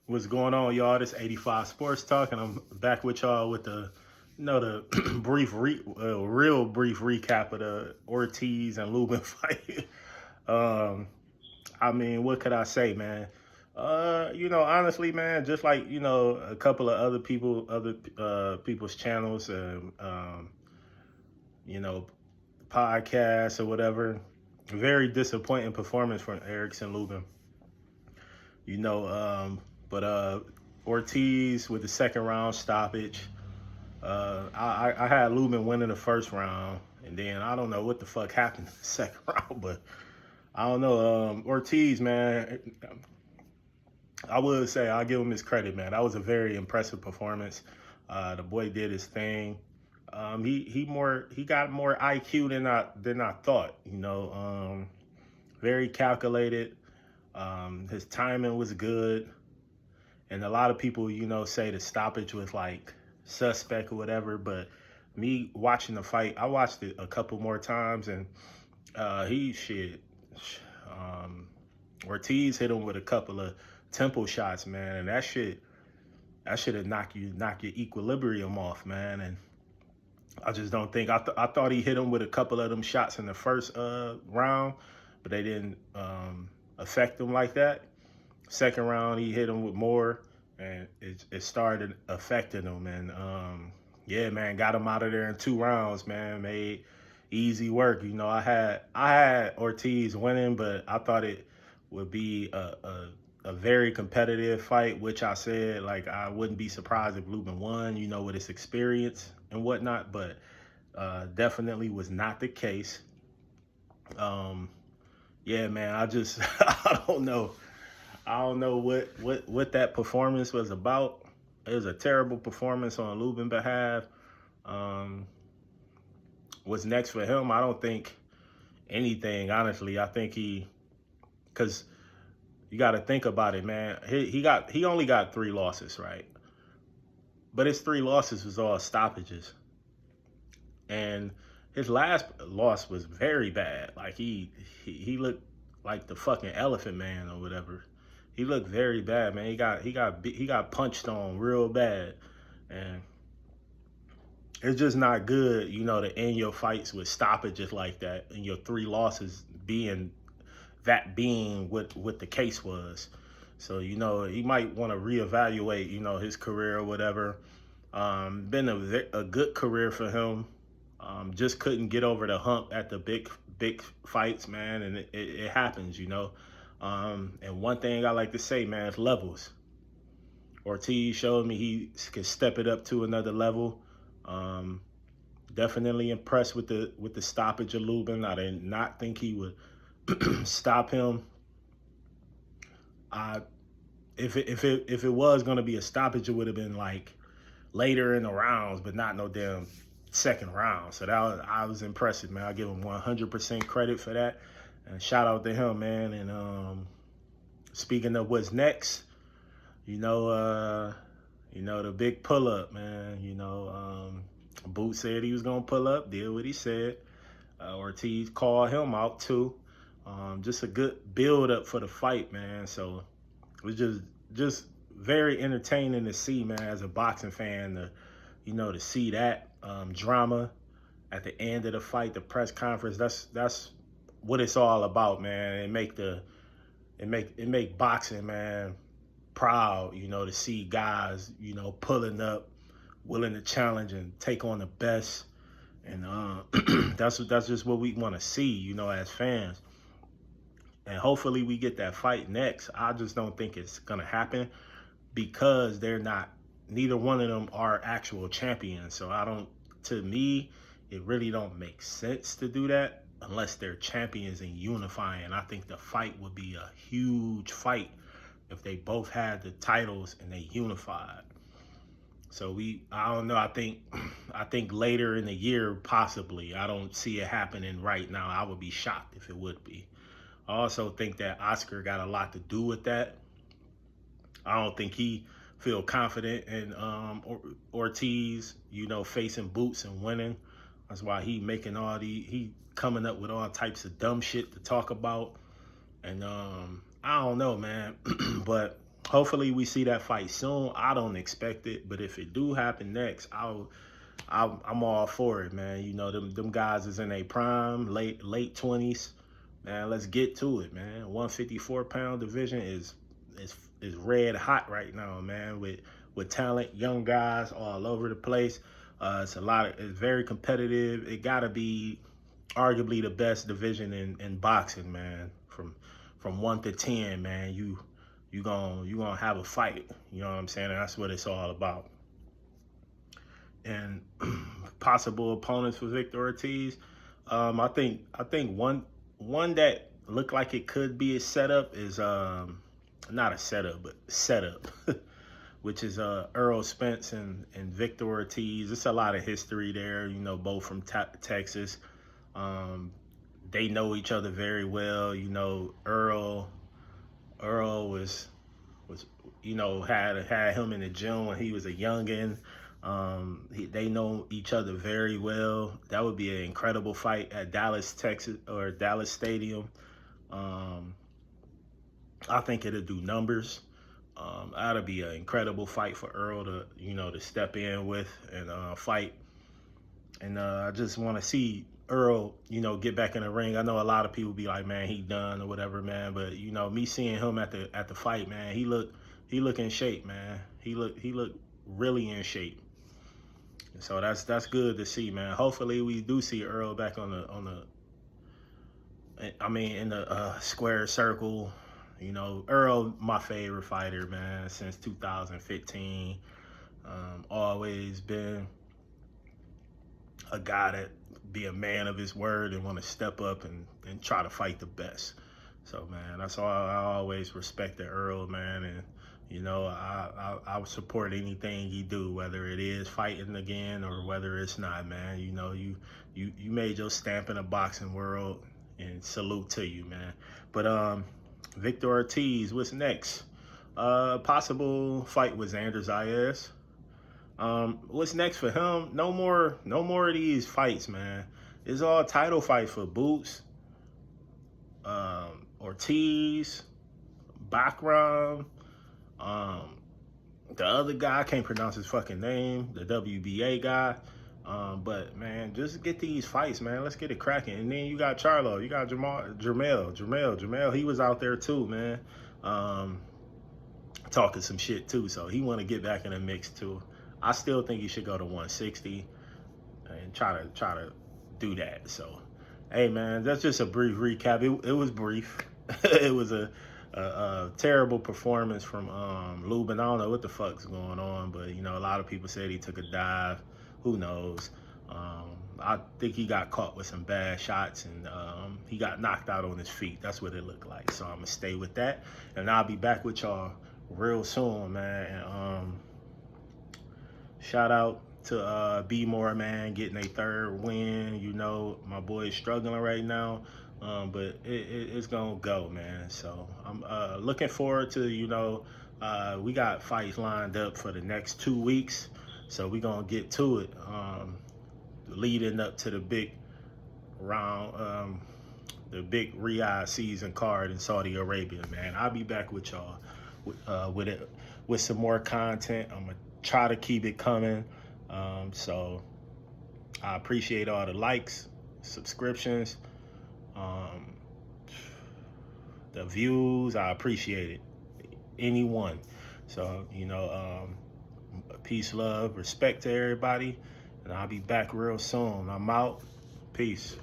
What's going on, y'all? This 85 Sports Talk, and I'm back with y'all with the real brief recap of the Ortiz and Lubin fight. um, I mean, what could I say, man? Honestly, man, just like a couple of other people's channels, and you know, podcasts or whatever. Very disappointing performance from Erickson Lubin. You know, but Ortiz with the second round stoppage. I had Lubin winning the first round, and then I don't know what the fuck happened in the second round, but I don't know. Ortiz, man, I would say I'll give him his credit, man. That was a very impressive performance. The boy did his thing. He got more IQ than I thought. Very calculated. His timing was good. And a lot of people, say the stoppage was like suspect or whatever. But me watching the fight, I watched it a couple more times, and he shit. Um, Ortiz hit him with a couple of tempo shots, man, and that should have knock your equilibrium off, man. And I just don't think I thought he hit him with a couple of them shots in the first round, but they didn't affect him like that. Second round, he hit him with more, and it started affecting him. And yeah, man, got him out of there in 2 rounds, man. Made easy work. I had Ortiz winning, but I thought it would be a very competitive fight, which I said, like, I wouldn't be surprised if Lubin won, with his experience and whatnot, but definitely was not the case. Yeah, man, I don't know. I don't know what that performance was about. It was a terrible performance on Lubin's behalf. Um, what's next for him? I don't think anything, honestly. I think because you got to think about it, man. He only got 3 losses, right? But his 3 losses was all stoppages, and his last loss was very bad. Like he looked like the fucking Elephant Man or whatever. He looked very bad, man. He got punched on real bad, and it's just not good, to end your fights with stoppages like that, and your 3 losses being what the case was. So he might want to reevaluate, his career or whatever. Been a good career for him. Just couldn't get over the hump at the big fights, man, and it happens, And one thing I like to say, man, is levels. Ortiz showed me he could step it up to another level. Um, Definitely impressed with the stoppage of Lubin. I did not think he would stop him. I if it was gonna be a stoppage, it would have been like later in the rounds, but not no damn second round. So I was impressive, man. I give him 100% credit for that, and shout out to him, man. And speaking of what's next, the big pull up, man. Boot said he was gonna pull up, did what he said. Ortiz called him out too. Just a good build up for the fight, man. So it was just very entertaining to see, man, as a boxing fan, to see that drama at the end of the fight, the press conference. That's what it's all about, man. It make boxing, man, proud, to see guys, pulling up, willing to challenge and take on the best. And that's just what we want to see, as fans. And hopefully we get that fight next. I just don't think it's gonna happen because neither one of them are actual champions. So to me, it really don't make sense to do that unless they're champions and unifying. I think the fight would be a huge fight if they both had the titles and they unified. So I don't know. I think later in the year, possibly. I don't see it happening right now. I would be shocked if it would be. I also think that Oscar got a lot to do with that. I don't think he feel confident in Ortiz, facing Boots and winning. That's why he coming up with all types of dumb shit to talk about. And I don't know, man. But hopefully we see that fight soon. I don't expect it, but if it do happen next, I'm all for it, man. You know, them guys is in a prime, late 20s. Man, let's get to it, man. 154-pound division is red hot right now, man, with talent, young guys all over the place. It's very competitive. It gotta be arguably the best division in boxing, man. From 1 to 10, man, you gonna have a fight. You know what I'm saying? And that's what it's all about. And possible opponents for Victor Ortiz. I think one that looked like it could be a setup is not a setup, but setup, which is Earl Spence and Victor Ortiz. It's a lot of history there, you know, both from Texas. They know each other very well. You know, Earl was you know, had him in the gym when he was a youngin'. They know each other very well. That would be an incredible fight at Dallas, Texas, or Dallas Stadium. I think it'll do numbers. That'll be an incredible fight for Earl to step in with and fight. And I just want to see Earl, get back in the ring. I know a lot of people be like, man, he done or whatever, man. But me seeing him at the fight, man, he look in shape, man. He look really in shape. So that's good to see, man. Hopefully we do see Earl back in the square circle. Earl, my favorite fighter, man, since 2015. Always been a guy that be a man of his word and want to step up and try to fight the best. So, man, that's all. I always respected Earl, man, and I would support anything he do, whether it is fighting again or whether it's not, man. You made your stamp in the boxing world, and salute to you, man. But Victor Ortiz, what's next? Possible fight with Xander Zayas. What's next for him? No more of these fights, man. It's all title fight for Boots, Ortiz, Bakram. The other guy, I can't pronounce his fucking name, the WBA guy. But man, just get these fights, man. Let's get it cracking. And then you got Charlo, you got Jermell. He was out there too, man. Talking some shit too. So he want to get back in the mix too. I still think he should go to 160 and try to do that. So, hey man, that's just a brief recap. It was brief. It was a terrible performance from Lubin. I don't know what the fuck's going on, but a lot of people said he took a dive. Who knows? I think he got caught with some bad shots and he got knocked out on his feet. That's what it looked like. So I'm gonna stay with that, and I'll be back with y'all real soon, man. And shout out to B More, man, getting a third win. My boy's struggling right now. But it's gonna go, man. So I'm looking forward to, we got fights lined up for the next 2 weeks. So we're gonna get to it. Leading up to the big round, the big Riyadh season card in Saudi Arabia, man. I'll be back with y'all with some more content. I'm gonna try to keep it coming. So I appreciate all the likes, subscriptions, the views. I appreciate it. Anyone. So, peace, love, respect to everybody. And I'll be back real soon. I'm out. Peace.